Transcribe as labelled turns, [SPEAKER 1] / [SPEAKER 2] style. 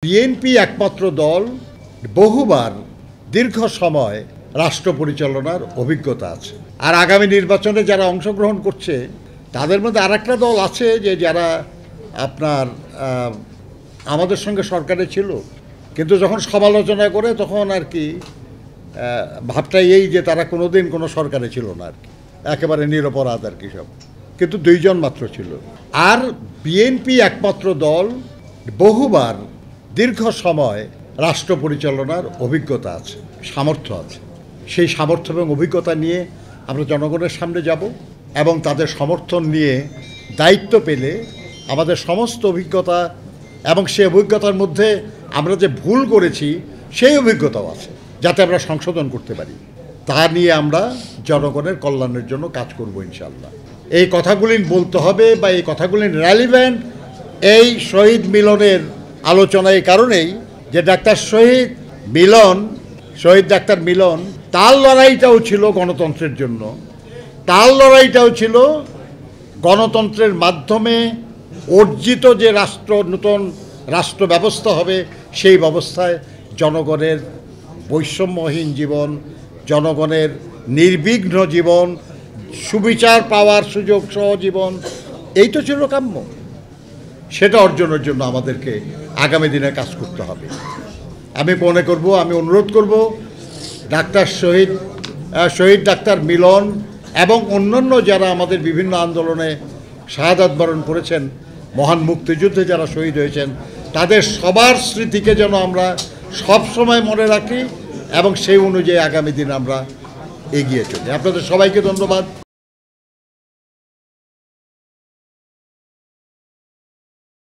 [SPEAKER 1] BNP একমাত্র দল বহুবার দীর্ঘ সময় রাষ্ট্র পরিচালনার অভিজ্ঞতা আছে। আর আগামী নির্বাচনে যারা অংশগ্রহণ করছে তাদের মধ্যে আরেকটা দল আছে যে যারা আপনার আমাদের সঙ্গে সরকারে ছিল, কিন্তু যখন সমালোচনা করে তখন আর কি ভাবটা এই যে তারা কোনোদিন কোনো সরকারে ছিল না আর কি, একেবারে নিরপরাধ আর কি সব, কিন্তু দুইজন মাত্র ছিল। আর বিএনপি একমাত্র দল বহুবার দীর্ঘ সময় রাষ্ট্র পরিচালনার অভিজ্ঞতা আছে, সামর্থ্য আছে। সেই সামর্থ্য এবং অভিজ্ঞতা নিয়ে আমরা জনগণের সামনে যাব এবং তাদের সমর্থন নিয়ে দায়িত্ব পেলে আমাদের সমস্ত অভিজ্ঞতা এবং সেই অভিজ্ঞতার মধ্যে আমরা যে ভুল করেছি সেই অভিজ্ঞতাও আছে, যাতে আমরা সংশোধন করতে পারি। তা নিয়ে আমরা জনগণের কল্যাণের জন্য কাজ করব ইনশাআল্লাহ। এই কথাগুলি বলতে হবে বা এই কথাগুলি রেলিভেন্ট এই শহীদ মিলনের আলোচনা এই কারণেই যে শহীদ ডাক্তার মিলন তার লড়াইটাও ছিল গণতন্ত্রের জন্য, তার লড়াইটাও ছিল গণতন্ত্রের মাধ্যমে অর্জিত যে নতুন রাষ্ট্র ব্যবস্থা হবে সেই ব্যবস্থায় জনগণের বৈষম্যহীন জীবন, জনগণের নির্বিঘ্ন জীবন, সুবিচার পাওয়ার সুযোগ সহ জীবন, এই তো ছিল কাম্য। সেটা অর্জনের জন্য আমাদেরকে আগামী দিনে কাজ করতে হবে। আমি অনুরোধ করব শহীদ ডাক্তার মিলন এবং অন্যান্য যারা আমাদের বিভিন্ন আন্দোলনে শাহাদাত বরণ করেছেন, মহান মুক্তিযুদ্ধে যারা শহীদ হয়েছেন, তাদের সবার স্মৃতিকে যেন আমরা সবসময় মনে রাখি এবং সেই অনুযায়ী আগামী দিন আমরা এগিয়ে চলি। আপনাদের সবাইকে ধন্যবাদ।